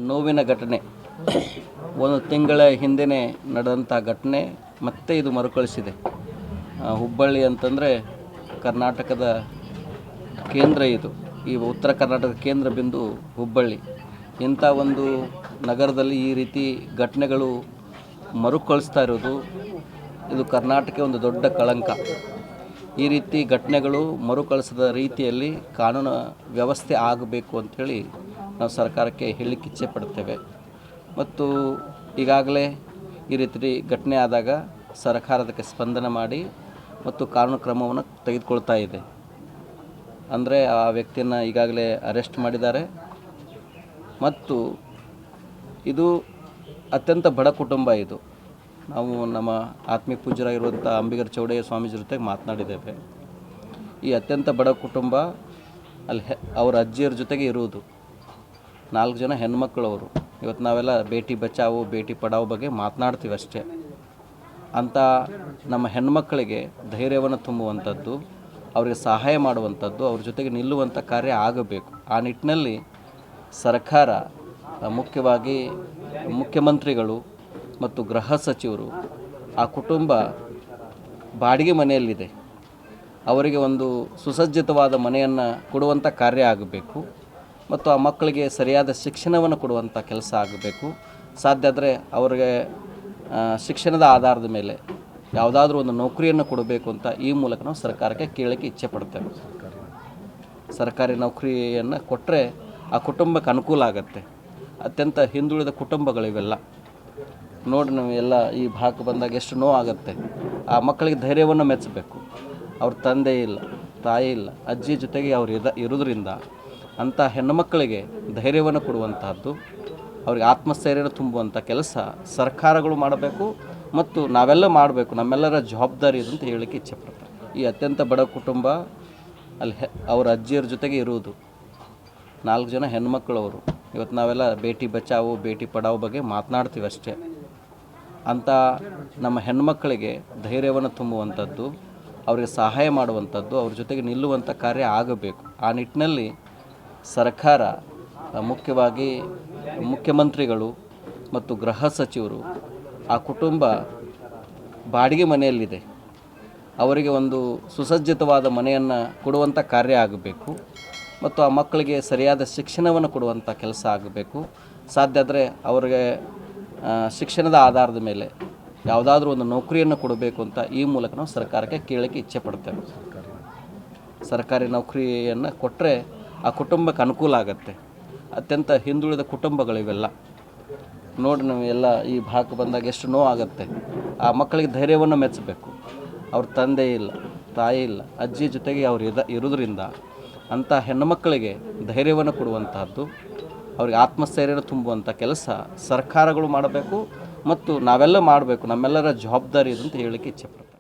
ನೋವಿನ ಘಟನೆ. ಒಂದು ತಿಂಗಳ ಹಿಂದೆ ನಡೆದಂಥ ಘಟನೆ ಮತ್ತೆ ಇದು ಮರುಕಳಿಸಿದೆ. ಹುಬ್ಬಳ್ಳಿ ಅಂತಂದರೆ ಕರ್ನಾಟಕದ ಕೇಂದ್ರ ಇದು. ಈ ಉತ್ತರ ಕರ್ನಾಟಕದ ಕೇಂದ್ರ ಬಿಂದು ಹುಬ್ಬಳ್ಳಿ. ಇಂಥ ಒಂದು ನಗರದಲ್ಲಿ ಈ ರೀತಿ ಘಟನೆಗಳು ಮರುಕಳಿಸ್ತಾ ಇರೋದು ಇದು ಕರ್ನಾಟಕ ಒಂದು ದೊಡ್ಡ ಕಳಂಕ. ಈ ರೀತಿ ಘಟನೆಗಳು ಮರುಕಳಿಸದ ರೀತಿಯಲ್ಲಿ ಕಾನೂನು ವ್ಯವಸ್ಥೆ ಆಗಬೇಕು ಅಂಥೇಳಿ ನಾವು ಸರ್ಕಾರಕ್ಕೆ ಹೇಳಲಿಕ್ಕೆ ಇಚ್ಛೆ ಪಡ್ತೇವೆ. ಮತ್ತು ಈಗಾಗಲೇ ಈ ರೀತಿ ಘಟನೆ ಆದಾಗ ಸರ್ಕಾರ ಅದಕ್ಕೆ ಸ್ಪಂದನೆ ಮಾಡಿ ಮತ್ತು ಕಾನೂನು ಕ್ರಮವನ್ನು ತೆಗೆದುಕೊಳ್ತಾ ಇದೆ. ಅಂದರೆ ಆ ವ್ಯಕ್ತಿಯನ್ನು ಈಗಾಗಲೇ ಅರೆಸ್ಟ್ ಮಾಡಿದ್ದಾರೆ. ಮತ್ತು ಇದು ಅತ್ಯಂತ ಬಡ ಕುಟುಂಬ. ಇದು ನಾವು ನಮ್ಮ ಆತ್ಮೀಯ ಪೂಜ್ಯರಾಗಿರುವಂಥ ಅಂಬಿಗರ ಚೌಡಯ್ಯ ಸ್ವಾಮೀಜಿ ಜೊತೆಗೆ ಮಾತನಾಡಿದ್ದೇವೆ. ಈ ಅತ್ಯಂತ ಬಡ ಕುಟುಂಬ ಅಲ್ಲಿ ಅವರ ಅಜ್ಜಿಯರ ಜೊತೆಗೆ ಇರುವುದು. 4 ಜನ ಹೆಣ್ಮಕ್ಳು ಅವರು. ಇವತ್ತು ನಾವೆಲ್ಲ ಬೇಟಿ ಬಚಾವೋ ಬೇಟಿ ಪಡಾವೋ ಬಗ್ಗೆ ಮಾತನಾಡ್ತೀವಿ ಅಷ್ಟೇ. ಅಂಥ ನಮ್ಮ ಹೆಣ್ಮಕ್ಕಳಿಗೆ ಧೈರ್ಯವನ್ನು ತುಂಬುವಂಥದ್ದು, ಅವರಿಗೆ ಸಹಾಯ ಮಾಡುವಂಥದ್ದು, ಅವ್ರ ಜೊತೆಗೆ ನಿಲ್ಲುವಂಥ ಕಾರ್ಯ ಆಗಬೇಕು. ಆ ನಿಟ್ಟಿನಲ್ಲಿ ಸರ್ಕಾರ, ಮುಖ್ಯವಾಗಿ ಮುಖ್ಯಮಂತ್ರಿಗಳು ಮತ್ತು ಗೃಹ ಸಚಿವರು, ಆ ಕುಟುಂಬ ಬಾಡಿಗೆ ಮನೆಯಲ್ಲಿದೆ, ಅವರಿಗೆ ಒಂದು ಸುಸಜ್ಜಿತವಾದ ಮನೆಯನ್ನು ಕೊಡುವಂಥ ಕಾರ್ಯ ಆಗಬೇಕು. ಮತ್ತು ಆ ಮಕ್ಕಳಿಗೆ ಸರಿಯಾದ ಶಿಕ್ಷಣವನ್ನು ಕೊಡುವಂಥ ಕೆಲಸ ಆಗಬೇಕು. ಸಾಧ್ಯ ಆದರೆ ಅವರಿಗೆ ಶಿಕ್ಷಣದ ಆಧಾರದ ಮೇಲೆ ಯಾವುದಾದ್ರೂ ಒಂದು ನೌಕರಿಯನ್ನು ಕೊಡಬೇಕು ಅಂತ ಈ ಮೂಲಕ ನಾವು ಸರ್ಕಾರಕ್ಕೆ ಕೇಳಲಿಕ್ಕೆ ಇಚ್ಛೆ ಪಡ್ತೇವೆ. ಸರ್ಕಾರಿ ನೌಕರಿಯನ್ನು ಕೊಟ್ಟರೆ ಆ ಕುಟುಂಬಕ್ಕೆ ಅನುಕೂಲ ಆಗುತ್ತೆ. ಅತ್ಯಂತ ಹಿಂದುಳಿದ ಕುಟುಂಬಗಳಿವೆಲ್ಲ. ನೋಡಿ, ನಾವು ಎಲ್ಲ ಈ ಭಾಗಕ್ಕೆ ಬಂದಾಗ ಎಷ್ಟು ನೋವಾಗುತ್ತೆ. ಆ ಮಕ್ಕಳಿಗೆ ಧೈರ್ಯವನ್ನು ಮೆಚ್ಚಬೇಕು. ಅವ್ರ ತಂದೆ ಇಲ್ಲ, ತಾಯಿ ಇಲ್ಲ, ಅಜ್ಜಿ ಜೊತೆಗೆ ಅವ್ರು ಇರೋದ್ರಿಂದ ಅಂಥ ಹೆಣ್ಣುಮಕ್ಕಳಿಗೆ ಧೈರ್ಯವನ್ನು ಕೊಡುವಂತಹದ್ದು, ಅವ್ರಿಗೆ ಆತ್ಮಸ್ಥೈರ್ಯನ ತುಂಬುವಂಥ ಕೆಲಸ ಸರ್ಕಾರಗಳು ಮಾಡಬೇಕು ಮತ್ತು ನಾವೆಲ್ಲ ಮಾಡಬೇಕು. ನಮ್ಮೆಲ್ಲರ ಜವಾಬ್ದಾರಿ ಇದು ಅಂತ ಹೇಳಲಿಕ್ಕೆ ಇಚ್ಛೆ ಪಡ್ತಾರೆ. ಈ ಅತ್ಯಂತ ಬಡ ಕುಟುಂಬ ಅಲ್ಲಿ ಅವರ ಅಜ್ಜಿಯರ ಜೊತೆಗೆ ಇರುವುದು. 4 ಜನ ಹೆಣ್ಮಕ್ಳು ಅವರು. ಇವತ್ತು ನಾವೆಲ್ಲ ಬೇಟಿ ಬಚಾವೋ ಬೇಟಿ ಪಡಾವೋ ಬಗ್ಗೆ ಮಾತನಾಡ್ತೀವಿ ಅಷ್ಟೇ. ಅಂಥ ನಮ್ಮ ಹೆಣ್ಮಕ್ಕಳಿಗೆ ಧೈರ್ಯವನ್ನು ತುಂಬುವಂಥದ್ದು, ಅವರಿಗೆ ಸಹಾಯ ಮಾಡುವಂಥದ್ದು, ಅವ್ರ ಜೊತೆಗೆ ನಿಲ್ಲುವಂಥ ಕಾರ್ಯ ಆಗಬೇಕು. ಆ ನಿಟ್ಟಿನಲ್ಲಿ ಸರ್ಕಾರ, ಮುಖ್ಯವಾಗಿ ಮುಖ್ಯಮಂತ್ರಿಗಳು ಮತ್ತು ಗೃಹ ಸಚಿವರು, ಆ ಕುಟುಂಬ ಬಾಡಿಗೆ ಮನೆಯಲ್ಲಿದೆ, ಅವರಿಗೆ ಒಂದು ಸುಸಜ್ಜಿತವಾದ ಮನೆಯನ್ನು ಕೊಡುವಂಥ ಕಾರ್ಯ ಆಗಬೇಕು. ಮತ್ತು ಆ ಮಕ್ಕಳಿಗೆ ಸರಿಯಾದ ಶಿಕ್ಷಣವನ್ನು ಕೊಡುವಂಥ ಕೆಲಸ ಆಗಬೇಕು. ಸಾಧ್ಯ ಆದರೆ ಅವರಿಗೆ ಶಿಕ್ಷಣದ ಆಧಾರದ ಮೇಲೆ ಯಾವುದಾದ್ರೂ ಒಂದು ನೌಕರಿಯನ್ನು ಕೊಡಬೇಕು ಅಂತ ಈ ಮೂಲಕ ನಾವು ಸರ್ಕಾರಕ್ಕೆ ಕೇಳಲಿಕ್ಕೆ ಇಚ್ಛೆ ಪಡ್ತೇವೆ. ಸರ್ಕಾರಿ ನೌಕರಿಯನ್ನು ಕೊಟ್ಟರೆ ಆ ಕುಟುಂಬಕ್ಕೆ ಅನುಕೂಲ ಆಗುತ್ತೆ. ಅತ್ಯಂತ ಹಿಂದುಳಿದ ಕುಟುಂಬಗಳಿವೆಲ್ಲ. ನೋಡಿ, ನಾವು ಎಲ್ಲ ಈ ಭಾಗಕ್ಕೆ ಬಂದಾಗ ಎಷ್ಟು ನೋವಾಗುತ್ತೆ. ಆ ಮಕ್ಕಳಿಗೆ ಧೈರ್ಯವನ್ನು ಮೆಚ್ಚಬೇಕು. ಅವ್ರ ತಂದೆ ಇಲ್ಲ, ತಾಯಿ ಇಲ್ಲ, ಅಜ್ಜಿ ಜೊತೆಗೆ ಅವ್ರು ಇರೋದ್ರಿಂದ ಅಂಥ ಹೆಣ್ಣುಮಕ್ಕಳಿಗೆ ಧೈರ್ಯವನ್ನು ಕೊಡುವಂತಹದ್ದು, ಅವ್ರಿಗೆ ಆತ್ಮಸ್ಥೈರ್ಯನ ತುಂಬುವಂಥ ಕೆಲಸ ಸರ್ಕಾರಗಳು ಮಾಡಬೇಕು ಮತ್ತು ನಾವೆಲ್ಲ ಮಾಡಬೇಕು. ನಮ್ಮೆಲ್ಲರ ಜವಾಬ್ದಾರಿ ಇದು ಅಂತ ಹೇಳಲಿಕ್ಕೆ ಇಚ್ಛೆ ಪಡ್ತೀನಿ.